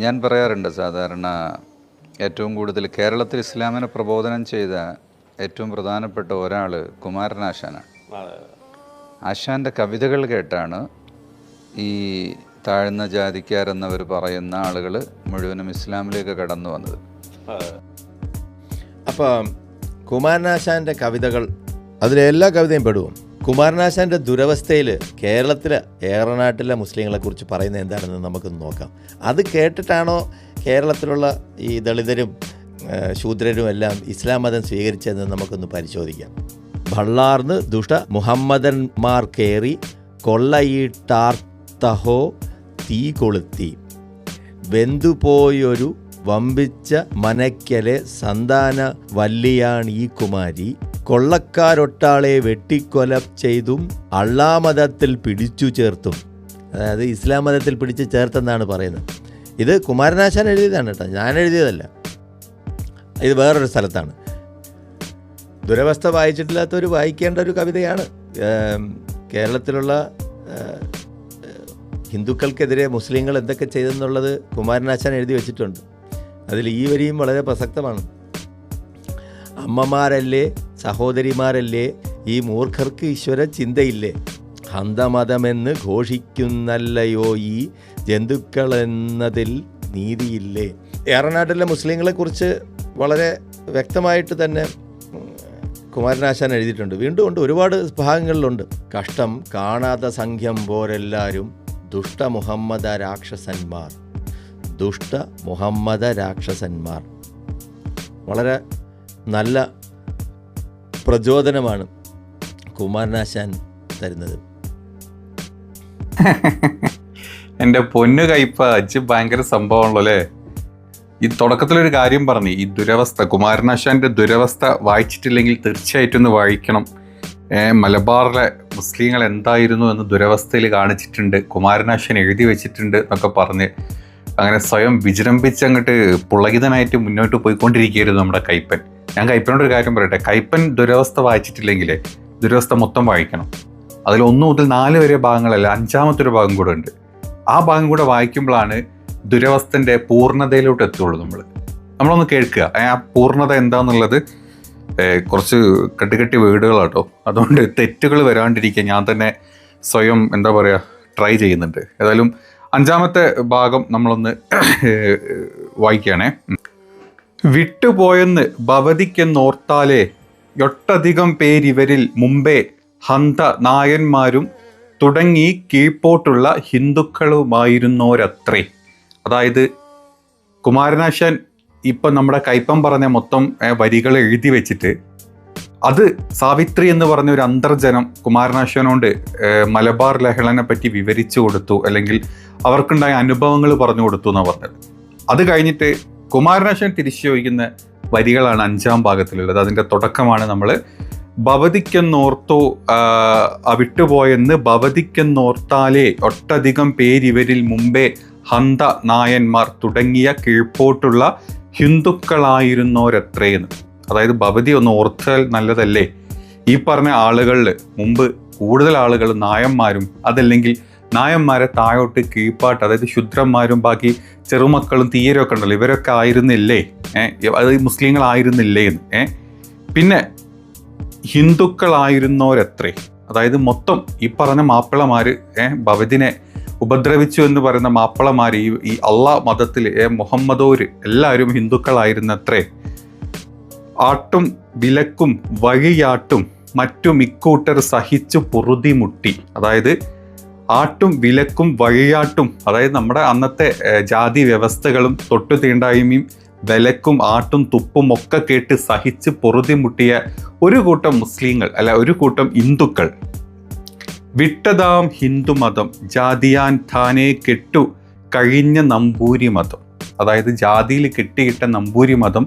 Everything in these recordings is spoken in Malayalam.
ഞാൻ പറയാറുണ്ട്, സാധാരണ ഏറ്റവും കൂടുതൽ കേരളത്തിൽ ഇസ്ലാമിനെ പ്രബോധനം ചെയ്ത ഏറ്റവും പ്രധാനപ്പെട്ട ഒരാൾ കുമാരനാശാനാണ്. ആശാൻ്റെ കവിതകൾ കേട്ടാണ് ഈ താഴ്ന്ന ജാതിക്കാരെന്നവർ പറയുന്ന ആളുകൾ മുഴുവനും ഇസ്ലാമിലേക്ക് കടന്നു വന്നത്. അപ്പോൾ കുമാരനാശാൻ്റെ കവിതകൾ, അതിലെ എല്ലാ കവിതയും പെടും. കുമാരനാശാൻ്റെ ദുരവസ്ഥയിൽ കേരളത്തിലെ ഏറനാട്ടിലെ മുസ്ലിങ്ങളെക്കുറിച്ച് പറയുന്നത് എന്താണെന്ന് നമുക്കൊന്ന് നോക്കാം. അത് കേട്ടിട്ടാണോ കേരളത്തിലുള്ള ഈ ദളിതരും ശൂദ്രരും എല്ലാം ഇസ്ലാം മതം സ്വീകരിച്ചതെന്ന് നമുക്കൊന്ന് പരിശോധിക്കാം. ഭള്ളാർന്ന് ദുഷ്ട മുഹമ്മദന്മാർ കയറി കൊള്ളയിട്ടാർത്തഹോ തീ കൊളുത്തി വെന്തുപോയൊരു വമ്പിച്ച മനയ്ക്കലെ സന്താന വല്ലിയാണ് ഈ കുമാരി. കൊള്ളക്കാരൊട്ടാളെ വെട്ടിക്കൊല ചെയ്തും അള്ളാമതത്തിൽ പിടിച്ചു ചേർത്തും. അതായത് ഇസ്ലാം മതത്തിൽ പിടിച്ചു ചേർത്തെന്നാണ് പറയുന്നത്. ഇത് കുമാരനാശാൻ എഴുതിയതാണ് കേട്ടോ, ഞാൻ എഴുതിയതല്ല. ഇത് വേറൊരു സ്ഥലത്താണ്. ദുരവസ്ഥ വായിച്ചിട്ടില്ലാത്തവർ വായിക്കേണ്ട ഒരു കവിതയാണ്. കേരളത്തിലുള്ള ഹിന്ദുക്കൾക്കെതിരെ മുസ്ലിങ്ങൾ എന്തൊക്കെ ചെയ്തെന്നുള്ളത് കുമാരനാശാൻ എഴുതി വെച്ചിട്ടുണ്ട്. അതിൽ ഈ വരിയും വളരെ പ്രസക്തമാണ്. അമ്മമാരല്ലേ, സഹോദരിമാരല്ലേ, ഈ മൂർഖർക്ക് ഈശ്വര ചിന്തയില്ലേ, ഹന്തമതമെന്ന് ഘോഷിക്കുന്നല്ലയോ ഈ ജന്തുക്കളെന്നതിൽ നീതിയില്ലേ. ഏറനാട്ടിലെ മുസ്ലിങ്ങളെക്കുറിച്ച് വളരെ വ്യക്തമായിട്ട് തന്നെ കുമാരനാശാൻ എഴുതിയിട്ടുണ്ട്. വീണ്ടും ഉണ്ട്, ഒരുപാട് ഭാഗങ്ങളിലുണ്ട്. കഷ്ടം കാണാത്ത സംഖ്യം പോരെല്ലാവരും ദുഷ്ട മുഹമ്മദ രാക്ഷസന്മാർ, ദുഷ്ട മുഹമ്മദ രാക്ഷസന്മാർ. വളരെ നല്ല പ്രചോദനമാണ് കുമാരനാശാൻ തരുന്നത്. എൻ്റെ പൊന്നു കയ്പ, അച്ഛൻ ഭയങ്കര സംഭവമാണല്ലോ അല്ലേ. ഈ തുടക്കത്തിലൊരു കാര്യം പറഞ്ഞു, ഈ ദുരവസ്ഥ, കുമാരനാശാൻ്റെ ദുരവസ്ഥ വായിച്ചിട്ടില്ലെങ്കിൽ തീർച്ചയായിട്ടും ഒന്ന് വായിക്കണം. മലബാറിലെ മുസ്ലിങ്ങൾ എന്തായിരുന്നു എന്ന് ദുരവസ്ഥയിൽ കാണിച്ചിട്ടുണ്ട്, കുമാരനാശാൻ എഴുതി വെച്ചിട്ടുണ്ട് എന്നൊക്കെ പറഞ്ഞ് അങ്ങനെ സ്വയം വിജൃംഭിച്ചങ്ങോട്ട് പുളകിതനായിട്ട് മുന്നോട്ട് പോയിക്കൊണ്ടിരിക്കുകയായിരുന്നു നമ്മുടെ കയ്പ്പൻ. ഞാൻ കയ്പ്പനോടൊരു കാര്യം പറയട്ടെ, കയ്പ്പൻ ദുരവസ്ഥ വായിച്ചിട്ടില്ലെങ്കിൽ ദുരവസ്ഥ മൊത്തം വായിക്കണം. അതിൽ 1 മുതൽ 4 വരെ ഭാഗങ്ങളല്ല, 5-മത്തെ ഒരു ഭാഗം കൂടെ ഉണ്ട്. ആ ഭാഗം കൂടെ വായിക്കുമ്പോഴാണ് ദുരവസ്ഥൻ്റെ പൂർണ്ണതയിലോട്ട് എത്തുള്ളൂ. നമ്മളൊന്ന് കേൾക്കുക. ആ പൂർണ്ണത എന്താണെന്നുള്ളത് കുറച്ച് കെട്ടി വീടുകളാട്ടോ, അതുകൊണ്ട് തെറ്റുകൾ വരാണ്ടിരിക്കുക ഞാൻ തന്നെ സ്വയം എന്താ പറയുക ട്രൈ ചെയ്യുന്നുണ്ട്. ഏതായാലും 5-മത്തെ ഭാഗം നമ്മളൊന്ന് വായിക്കുകയാണേ. വിട്ടുപോയെന്ന് ഭവതിക്കെന്നോർത്താലേ ഒട്ടധികം പേരിവരിൽ മുമ്പേ ഹന്ത നായന്മാരും തുടങ്ങി കീഴ്പോട്ടുള്ള ഹിന്ദുക്കളുമായിരുന്നോരത്രേ. അതായത് കുമാരനാശാൻ ഇപ്പം നമ്മുടെ കയ്പം പറഞ്ഞ മൊത്തം വരികൾ എഴുതി വെച്ചിട്ട് അത് സാവിത്രി എന്ന് പറഞ്ഞ ഒരു അന്തർജനം കുമാരനാശാനോണ്ട് മലബാർ ലഹളനെ പറ്റി വിവരിച്ചു കൊടുത്തു, അല്ലെങ്കിൽ അവർക്കുണ്ടായ അനുഭവങ്ങൾ പറഞ്ഞു കൊടുത്തു എന്നാണ് പറഞ്ഞത്. അത് കഴിഞ്ഞിട്ട് കുമാരനാശാൻ തിരിച്ചു ചോദിക്കുന്ന വരികളാണ് 5-ാം ഭാഗത്തിലുള്ളത്. അതിൻ്റെ തുടക്കമാണ് നമ്മൾ ഭവതിക്കെന്നോർത്തു വിട്ടുപോയെന്ന് ഭവതിക്കെന്നോർത്താലേ ഒട്ടധികം പേരിവരിൽ മുമ്പേ ഹന്ത നായന്മാർ തുടങ്ങിയ കീഴ്പോട്ടുള്ള ഹിന്ദുക്കളായിരുന്നോരത്രയെന്ന്. അതായത് ഭവതി ഒന്ന് ഓർത്താൽ നല്ലതല്ലേ. ഈ പറഞ്ഞ ആളുകളിൽ മുമ്പ് കൂടുതൽ ആളുകൾ നായന്മാരും, അതല്ലെങ്കിൽ നായന്മാരെ താഴോട്ട് കീഴ്പാട്ട്, അതായത് ശുദ്രന്മാരും ബാക്കി ചെറുമക്കളും തീയരും ഒക്കെ ഉണ്ടല്ലോ, ഇവരൊക്കെ ആയിരുന്നില്ലേ, അത് മുസ്ലിങ്ങളായിരുന്നില്ലേ എന്ന്. പിന്നെ ഹിന്ദുക്കളായിരുന്നോരത്രേ, അതായത് മൊത്തം ഈ പറഞ്ഞ മാപ്പിളമാർ ഭവതിനെ ഉപദ്രവിച്ചു എന്ന് പറയുന്ന മാപ്പിളമാർ ഈ അള്ളാഹ് മതത്തിൽ മുഹമ്മദോര് എല്ലാവരും ഹിന്ദുക്കളായിരുന്നത്രേ. ആട്ടും വിലക്കും വഴിയാട്ടും മറ്റും ഇക്കൂട്ടർ സഹിച്ചു പൊറുതിമുട്ടി. അതായത് ആട്ടും വിലക്കും വഴിയാട്ടും, അതായത് നമ്മുടെ അന്നത്തെ ജാതി വ്യവസ്ഥകളും തൊട്ടു തീണ്ടായ്മയും വിലക്കും ആട്ടും തുപ്പും ഒക്കെ കേട്ട് സഹിച്ച് പൊറുതിമുട്ടിയ ഒരു കൂട്ടം മുസ്ലിങ്ങൾ, അല്ല ഒരു കൂട്ടം ഹിന്ദുക്കൾ വിട്ടതാം ഹിന്ദുമതം ജാതിയാൻ താനേ കെട്ടു കഴിഞ്ഞ നമ്പൂരി മതം. അതായത് ജാതിയിൽ കെട്ടിയിട്ട നമ്പൂരി മതം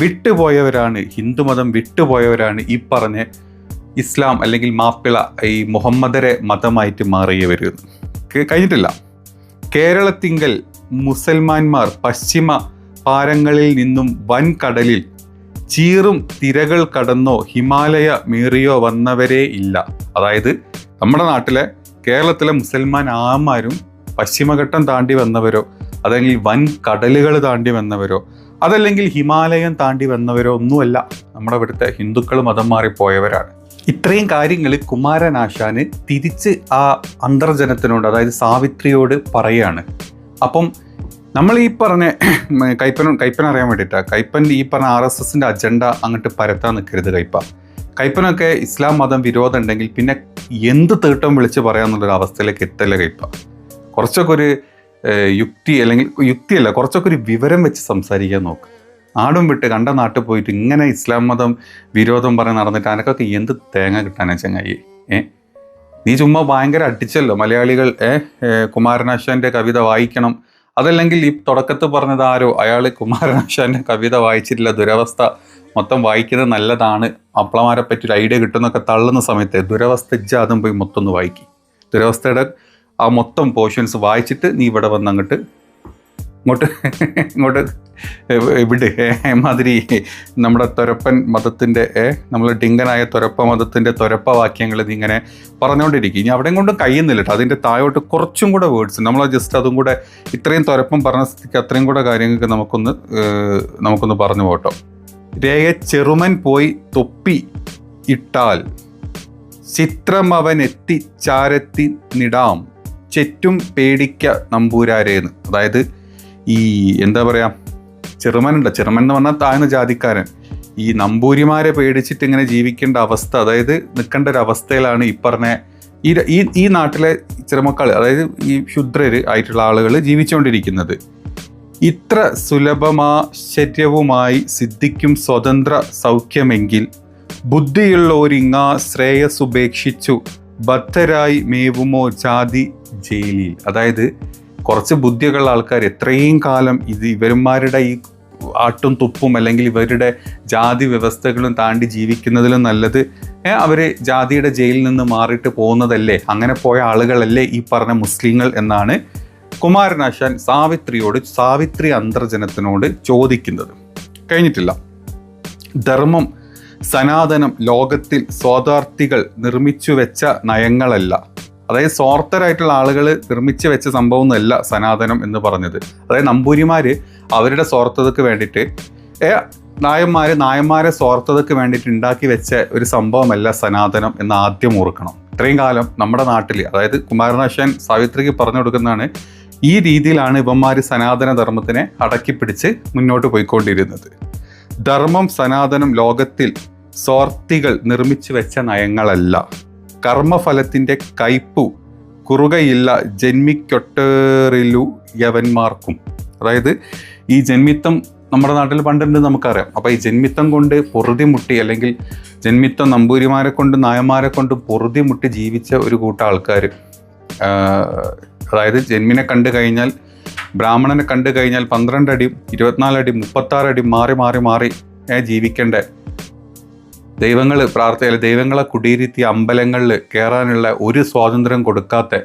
വിട്ടുപോയവരാണ്, ഹിന്ദുമതം വിട്ടുപോയവരാണ് ഈ പറഞ്ഞ ഇസ്ലാം അല്ലെങ്കിൽ മാപ്പിള ഈ മുഹമ്മദരെ മതമായിട്ട് മാറിയവർ. കഴിഞ്ഞിട്ടില്ല. കേരളത്തിങ്കൽ മുസൽമാന്മാർ പശ്ചിമ പാരങ്ങളിൽ നിന്നും വൻകടലിൽ ചീറും തിരകൾ കടന്നോ ഹിമാലയ മീറിയോ വന്നവരേ ഇല്ല. അതായത് നമ്മുടെ നാട്ടിലെ കേരളത്തിലെ മുസൽമാൻ ആമാരും പശ്ചിമഘട്ടം താണ്ടി വന്നവരോ അതല്ലെങ്കിൽ വൻ കടലുകൾ താണ്ടി വന്നവരോ അതല്ലെങ്കിൽ ഹിമാലയം താണ്ടി വന്നവരോ ഒന്നുമല്ല. നമ്മുടെ ഇവിടുത്തെ ഹിന്ദുക്കൾ മതം മാറിപ്പോയവരാണ്. ഇത്രയും കാര്യങ്ങൾ കുമാരനാശാന് തിരിച്ച് ആ അന്തർജനത്തിനോട്, അതായത് സാവിത്രിയോട് പറയാണ്. അപ്പം നമ്മൾ ഈ പറഞ്ഞ കയ്പ്പൻ അറിയാൻ വേണ്ടിയിട്ടാണ്. കയ്പ്പൻ ഈ പറഞ്ഞ RSSന്റെ അജണ്ട അങ്ങോട്ട് പരത്താൻ നിൽക്കരുത്. കയ്പ്പനൊക്കെ ഇസ്ലാം മതം വിരോധം ഉണ്ടെങ്കിൽ പിന്നെ എന്ത് തീട്ടം വിളിച്ച് പറയാന്നുള്ളൊരു അവസ്ഥയിലേക്ക് എത്തല്ല കയ്പ്പ. കുറച്ചൊക്കെ ഒരു യുക്തിയല്ല, കുറച്ചൊക്കെ ഒരു വിവരം വെച്ച് സംസാരിക്കാൻ നോക്ക്. നാടും വിട്ട് കണ്ട നാട്ടിൽ പോയിട്ട് ഇങ്ങനെ ഇസ്ലാം മതം വിരോധം പറഞ്ഞ് നടന്നിട്ട് അനക്കൊക്കെ എന്ത് തേങ്ങ കിട്ടാനാ ചങ്ങായി? നീ ചുമ്മാ ഭയങ്കര അടിച്ചല്ലോ മലയാളികൾ. കുമാരനാശാൻ്റെ കവിത വായിക്കണം, അതല്ലെങ്കിൽ ഈ തുടക്കത്ത് പറഞ്ഞത് ആരോ, അയാൾ കുമാരനാശാൻ്റെ കവിത വായിച്ചിട്ടില്ല, ദുരവസ്ഥ മൊത്തം വായിക്കുന്നത് നല്ലതാണ്, അപ്പളമാരെ പറ്റി ഒരു ഐഡിയ കിട്ടുന്നൊക്കെ തള്ളുന്ന സമയത്ത് ദുരവസ്ഥ അതും പോയി മൊത്തം ഒന്ന് വായിക്കും. ദുരവസ്ഥയുടെ ആ മൊത്തം പോർഷൻസ് വായിച്ചിട്ട് നീ ഇവിടെ വന്ന് ഇങ്ങോട്ട് ഇവിടെ മാതിരി നമ്മുടെ തൊരപ്പൻ മതത്തിൻ്റെ നമ്മൾ ഡിങ്കനായ തൊരപ്പ മതത്തിൻ്റെ തൊരപ്പ വാക്യങ്ങൾ നീ ഇങ്ങനെ പറഞ്ഞുകൊണ്ടിരിക്കും. ഇനി അവിടെയും കൊണ്ടും കഴിയുന്നില്ല കേട്ടോ. അതിൻ്റെ താഴോട്ട് കുറച്ചും കൂടെ വേർഡ്സ് നമ്മൾ ജസ്റ്റ് അതും കൂടെ ഇത്രയും തൊരപ്പം പറഞ്ഞ സ്ഥിതിക്ക് അത്രയും കൂടെ കാര്യങ്ങൾക്ക് നമുക്കൊന്ന് പറഞ്ഞു പോട്ടോ. രേയ ചെറുമൻ പോയി തൊപ്പി ഇട്ടാൽ ചിത്രമവൻ എത്തി ചാരത്തി നിടാം ചെറ്റും പേടിക്ക നമ്പൂരാരേന്ന്. അതായത് ഈ എന്താ പറയുക, ചെറുമൻ എന്ന് പറഞ്ഞാൽ താഴ്ന്ന ജാതിക്കാരൻ. ഈ നമ്പൂരിമാരെ പേടിച്ചിട്ട് ഇങ്ങനെ ജീവിക്കേണ്ട അവസ്ഥ, അതായത് നിൽക്കേണ്ട ഒരു അവസ്ഥയിലാണ് ഈ പറഞ്ഞ ഈ നാട്ടിലെ ചെറുമക്കൾ, അതായത് ഈ ശൂദ്രര് ആയിട്ടുള്ള ആളുകൾ ജീവിച്ചുകൊണ്ടിരിക്കുന്നത്. ഇത്ര സുലഭമാശ്ചര്യവുമായി സിദ്ധിക്കും സ്വതന്ത്ര സൗഖ്യമെങ്കിൽ ബുദ്ധിയുള്ളോരിങ്ങാ ശ്രേയസുപേക്ഷിച്ചു ബദ്ധരായി മേവുമോ ജാതി ജയിലിൽ. അതായത് കുറച്ച് ബുദ്ധിയുള്ള ആൾക്കാർ എത്രയും കാലം ഇവന്മാരുടെ ഈ ആട്ടും തുപ്പും അല്ലെങ്കിൽ ഇവരുടെ ജാതി വ്യവസ്ഥകളും താണ്ടി ജീവിക്കുന്നതിലും നല്ലത് അവർ ജാതിയുടെ ജയിലിൽ നിന്ന് മാറിയിട്ട് പോകുന്നതല്ലേ, അങ്ങനെ പോയ ആളുകളല്ലേ ഈ പറഞ്ഞ മുസ്ലിങ്ങൾ എന്നാണ് കുമാരനാശാൻ സാവിത്രി അന്തർജനത്തിനോട് ചോദിക്കുന്നത്. കഴിഞ്ഞിട്ടില്ല. ധർമ്മം സനാതനം ലോകത്തിൽ സ്വാർത്ഥാർത്ഥികൾ നിർമ്മിച്ചു വെച്ച നയങ്ങളല്ല. അതായത് സ്വാർത്ഥരായിട്ടുള്ള ആളുകൾ നിർമ്മിച്ചു വെച്ച സംഭവമൊന്നുമല്ല സനാതനം എന്ന് പറഞ്ഞത്. അതായത് നമ്പൂരിമാര് അവരുടെ സ്വാർത്ഥതയ്ക്ക് വേണ്ടിയിട്ട് നായന്മാരെ സ്വാർത്ഥതയ്ക്ക് വേണ്ടിയിട്ട് ഉണ്ടാക്കി വെച്ച ഒരു സംഭവമല്ല സനാതനം എന്ന് ആദ്യം ഓർക്കണം. ഇത്രയും കാലം നമ്മുടെ നാട്ടിൽ, അതായത് കുമാരനാശാൻ സാവിത്രിക്ക് പറഞ്ഞു കൊടുക്കുന്നതാണ്, ഈ രീതിയിലാണ് ഇവന്മാർ സനാതന ധർമ്മത്തിനെ അടക്കിപ്പിടിച്ച് മുന്നോട്ട് പോയിക്കൊണ്ടിരുന്നത്. ധർമ്മം സനാതനം ലോകത്തിൽ സ്വാർത്ഥികൾ നിർമ്മിച്ചു വെച്ച നയങ്ങളല്ല. കർമ്മഫലത്തിൻ്റെ കയ്പു കുറുകയില്ല ജന്മിക്കൊട്ടേറിലു യവന്മാർക്കും. അതായത് ഈ ജന്മിത്തം നമ്മുടെ നാട്ടിൽ പണ്ടുണ്ട് നമുക്കറിയാം. അപ്പോൾ ഈ ജന്മിത്തം കൊണ്ട് പൊറുതിമുട്ടി, അല്ലെങ്കിൽ ജന്മിത്തം നമ്പൂരിമാരെ കൊണ്ടും നായന്മാരെ കൊണ്ടും പൊറുതിമുട്ടി ജീവിച്ച ഒരു കൂട്ടം ആൾക്കാർ, അതായത് ജന്മിനെ കണ്ടു കഴിഞ്ഞാൽ, ബ്രാഹ്മണനെ കണ്ടു കഴിഞ്ഞാൽ 12 അടി 24 അടി 36 അടി മാറി ജീവിക്കേണ്ട ദൈവങ്ങളെ കുടിയിരുത്തിയ അമ്പലങ്ങളിൽ കയറാനുള്ള ഒരു സ്വാതന്ത്ര്യം കൊടുക്കാത്ത,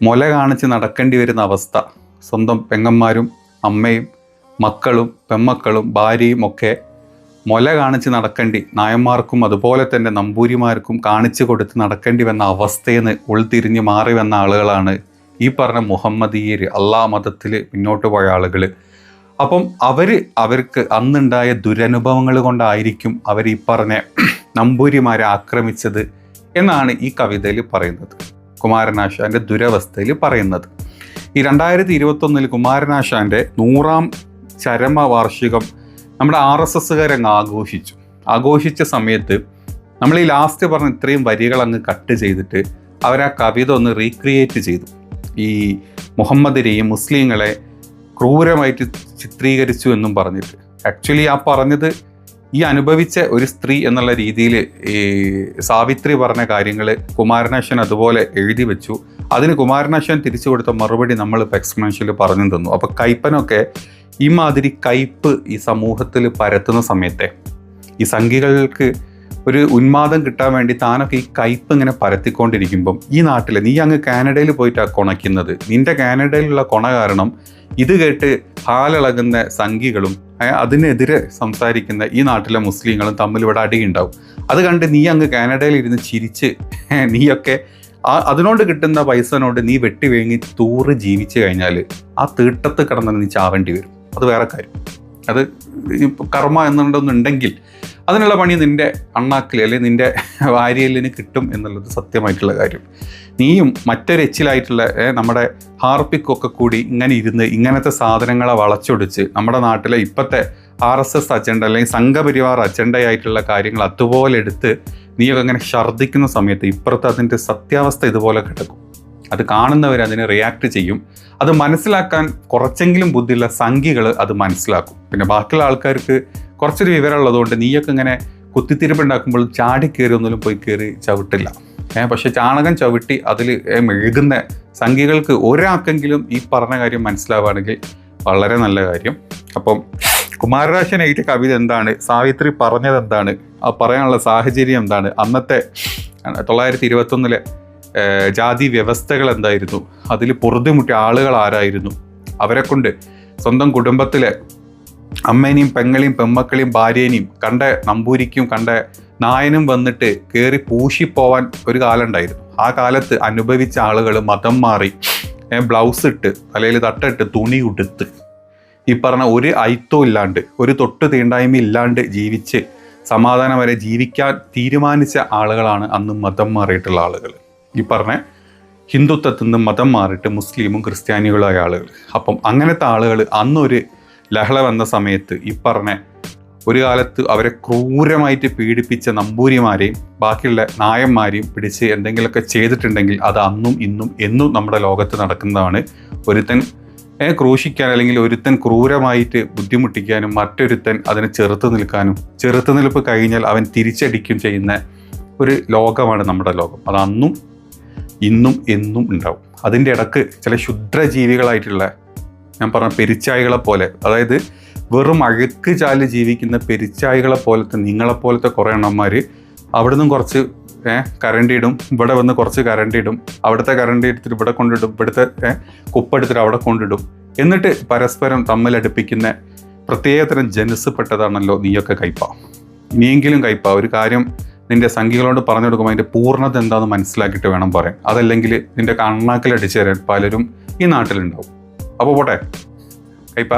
മുല കാണിച്ച് നടക്കേണ്ടി വരുന്ന അവസ്ഥ, സ്വന്തം പെങ്ങന്മാരും അമ്മയും മക്കളും പെമ്മക്കളും ഭാര്യയും ഒക്കെ മുല കാണിച്ച് നടക്കേണ്ടി, നായന്മാർക്കും അതുപോലെ തന്നെ നമ്പൂരിമാർക്കും കാണിച്ചു കൊടുത്ത് നടക്കേണ്ടി വന്ന അവസ്ഥയിൽ നിന്ന് ഉൾത്തിരിഞ്ഞ് മാറി വന്ന ആളുകളാണ് ഈ പറഞ്ഞ മുഹമ്മദീയർ, അള്ളാഹ് മതത്തിൽ മുന്നോട്ട് പോയ ആളുകൾ. അപ്പം അവർക്ക് അന്നുണ്ടായ ദുരനുഭവങ്ങൾ കൊണ്ടായിരിക്കും അവർ ഈ പറഞ്ഞ നമ്പൂരിമാരെ ആക്രമിച്ചത് എന്നാണ് ഈ കവിതയിൽ പറയുന്നത്, കുമാരനാശാൻ്റെ ദുരവസ്ഥയിൽ പറയുന്നത്. ഈ 2021 കുമാരനാശാൻ്റെ 100ാം ചരമവാർഷികം നമ്മുടെ RSSകാരങ്ങ് ആഘോഷിച്ച സമയത്ത് നമ്മൾ ഈ ലാസ്റ്റ് പറഞ്ഞ ഇത്രയും വരികൾ അങ്ങ് കട്ട് ചെയ്തിട്ട് അവരാ കവിത ഒന്ന് റീക്രിയേറ്റ് ചെയ്തു. ഈ മുഹമ്മദിനെയും മുസ്ലിങ്ങളെ ക്രൂരമായിട്ട് ചിത്രീകരിച്ചു എന്നും പറഞ്ഞിട്ട്. ആക്ച്വലി ആ പറഞ്ഞത് ഈ അനുഭവിച്ച ഒരു സ്ത്രീ എന്നുള്ള രീതിയിൽ ഈ സാവിത്രി പറഞ്ഞ കാര്യങ്ങൾ കുമാരനാശാൻ അതുപോലെ എഴുതി വെച്ചു. അതിന് കുമാരനാശാൻ തിരിച്ചു കൊടുത്ത മറുപടി നമ്മൾ ഇപ്പോൾ എക്സ്പ്ലനേഷനിൽ പറഞ്ഞു തന്നു. അപ്പോൾ കയ്പ്പനൊക്കെ ഈ മാതിരി കയ്പ് ഈ സമൂഹത്തിൽ പരത്തുന്ന സമയത്തെ ഈ സംഘികൾക്ക് ഒരു ഉന്മാദം കിട്ടാൻ വേണ്ടി താനൊക്കെ ഈ കയ്പ് ഇങ്ങനെ പരത്തിക്കൊണ്ടിരിക്കുമ്പം ഈ നാട്ടിൽ നീ അങ്ങ് കാനഡയിൽ പോയിട്ടാണ് കൊണയ്ക്കുന്നത്. നിന്റെ കാനഡയിലുള്ള കൊണ കാരണം ഇത് കേട്ട് ഹാലിളകുന്ന സംഘികളും അതിനെതിരെ സംസാരിക്കുന്ന ഈ നാട്ടിലെ മുസ്ലിങ്ങളും തമ്മിൽ ഇവിടെ അടിയുണ്ടാവും. അത് കണ്ട് നീ അങ്ങ് കാനഡയിൽ ഇരുന്ന് ചിരിച്ച് നീയൊക്കെ അതിനോട് കിട്ടുന്ന പൈസനോട് നീ വെട്ടി വേങ്ങി തൂറ് ജീവിച്ചു കഴിഞ്ഞാൽ ആ തീട്ടത്ത് കിടന്ന് നീ ചാവേണ്ടി വരും. അത് വേറെ കാര്യം. അത് കർമ്മ എന്നുണ്ടെന്നുണ്ടെങ്കിൽ അതിനുള്ള പണി നിൻ്റെ അണ്ണാക്കിൽ അല്ലെങ്കിൽ നിൻ്റെ വാരിയലിന് കിട്ടും എന്നുള്ളത് സത്യമായിട്ടുള്ള കാര്യം. നീയും മറ്റൊരു എച്ചിലായിട്ടുള്ള നമ്മുടെ ഹാർപ്പിക്കൊക്കെ കൂടി ഇങ്ങനെ ഇരുന്ന് ഇങ്ങനത്തെ സാധനങ്ങളെ വളച്ചൊടിച്ച് നമ്മുടെ നാട്ടിലെ ഇപ്പോഴത്തെ RSS അജണ്ട അല്ലെങ്കിൽ സംഘപരിവാർ അജണ്ടയായിട്ടുള്ള കാര്യങ്ങൾ അതുപോലെ എടുത്ത് നീയൊക്കെ ഇങ്ങനെ ഛർദ്ദിക്കുന്ന സമയത്ത് ഇപ്പുറത്ത് അതിൻ്റെ സത്യാവസ്ഥ ഇതുപോലെ കിടക്കും. അത് കാണുന്നവർ അതിനെ റിയാക്ട് ചെയ്യും. അത് മനസ്സിലാക്കാൻ കുറച്ചെങ്കിലും ബുദ്ധിയുള്ള സംഖ്യകൾ അത് മനസ്സിലാക്കും. പിന്നെ ബാക്കിയുള്ള ആൾക്കാർക്ക് കുറച്ചൊരു വിവരമുള്ളതുകൊണ്ട് നീയൊക്കെ ഇങ്ങനെ കുത്തിത്തിരിപ്പുണ്ടാക്കുമ്പോൾ ചാടി കയറി ഒന്നിലും പോയി കയറി ചവിട്ടില്ല. പക്ഷെ ചാണകം ചവിട്ടി അതിൽ മെഴുകുന്ന സംഖ്യകൾക്ക് ഒരാൾക്കെങ്കിലും ഈ പറഞ്ഞ കാര്യം മനസ്സിലാവുകയാണെങ്കിൽ വളരെ നല്ല കാര്യം. അപ്പം കുമാരനാശാൻ എഴുതിയ കവിത എന്താണ്, സാവിത്രി പറഞ്ഞത് എന്താണ്, ആ പറയാനുള്ള സാഹചര്യം എന്താണ്, അന്നത്തെ 1921 ജാതി വ്യവസ്ഥകൾ എന്തായിരുന്നു, അതിൽ പൊറുതിമുട്ടിയ ആളുകൾ ആരായിരുന്നു, അവരെ കൊണ്ട് സ്വന്തം കുടുംബത്തിലെ അമ്മേനെയും പെങ്ങളെയും പെമ്മക്കളെയും ഭാര്യേനെയും കണ്ട നമ്പൂരിക്കും കണ്ട നായനും വന്നിട്ട് കയറി പൂശിപ്പോവാൻ ഒരു കാലം ഉണ്ടായിരുന്നു. ആ കാലത്ത് അനുഭവിച്ച ആളുകൾ മതം മാറി ബ്ലൗസ് ഇട്ട് തലയിൽ തട്ടിട്ട് തുണി ഉടുത്ത് ഈ പറഞ്ഞ ഒരു ഐത്തവും ഇല്ലാണ്ട് ഒരു തൊട്ട് തീണ്ടായ്മ ഇല്ലാണ്ട് ജീവിച്ച് സമാധാനം വരെ ജീവിക്കാൻ തീരുമാനിച്ച ആളുകളാണ് അന്ന് മതം മാറിയിട്ടുള്ള ആളുകൾ. ഈ പറഞ്ഞ ഹിന്ദുത്വത്തിൽ നിന്ന് മതം മാറിയിട്ട് മുസ്ലിമും ക്രിസ്ത്യാനികളുമായ ആളുകൾ. അപ്പം അങ്ങനത്തെ ആളുകൾ അന്നൊരു ലഹള വന്ന സമയത്ത് ഈ പറഞ്ഞ ഒരു കാലത്ത് അവരെ ക്രൂരമായിട്ട് പീഡിപ്പിച്ച നമ്പൂരിമാരെയും ബാക്കിയുള്ള നായന്മാരെയും പിടിച്ച് എന്തെങ്കിലുമൊക്കെ ചെയ്തിട്ടുണ്ടെങ്കിൽ അത് അന്നും ഇന്നും എന്നും നമ്മുടെ ലോകത്ത് നടക്കുന്നതാണ്. ഒരുത്തൻ ക്രൂശിക്കാൻ അല്ലെങ്കിൽ ഒരുത്തൻ ക്രൂരമായിട്ട് ബുദ്ധിമുട്ടിക്കാനും മറ്റൊരുത്തൻ അതിനെ ചെറുത്ത് നിൽക്കാനും, ചെറുത്ത് നിൽപ്പ് കഴിഞ്ഞാൽ അവൻ തിരിച്ചടിക്കും ചെയ്യുന്ന ഒരു ലോകമാണ് നമ്മുടെ ലോകം. അത് അന്നും ഇന്നും എന്നും ഉണ്ടാവും. അതിൻ്റെ ഇടക്ക് ചില ക്ഷുദ്രജീവികളായിട്ടുള്ള ഞാൻ പറഞ്ഞ പെരിച്ചായികളെ പോലെ, അതായത് വെറും അഴുക്ക് ചാല് ജീവിക്കുന്ന പെരിച്ചായികളെ പോലത്തെ നിങ്ങളെപ്പോലത്തെ കുറേ എണ്ണന്മാർ അവിടെ നിന്നും കുറച്ച് കരണ്ടി ഇടും, ഇവിടെ വന്ന് കുറച്ച് കരണ്ടി ഇടും, അവിടുത്തെ കരണ്ടി എടുത്തിട്ട് ഇവിടെ കൊണ്ടിടും, ഇവിടുത്തെ കുപ്പെടുത്തിട്ട് അവിടെ കൊണ്ടിടും, എന്നിട്ട് പരസ്പരം തമ്മിലടുപ്പിക്കുന്ന പ്രത്യേകതരം ജനസ്പ്പെട്ടതാണല്ലോ നീയൊക്കെ കയ്പ. ഇനിയെങ്കിലും കയ്പ ഒരു കാര്യം നിൻ്റെ സംഖ്യകളോട് പറഞ്ഞു കൊടുക്കുമ്പോൾ അതിൻ്റെ പൂർണ്ണത എന്താണെന്ന് മനസ്സിലാക്കിയിട്ട് വേണം പറയാൻ. അതല്ലെങ്കിൽ നിൻ്റെ കണ്ണാക്കിൽ അടിച്ചു തരാൻ പലരും ഈ നാട്ടിലുണ്ടാവും. അപ്പോൾ പോട്ടെ കയ്പ.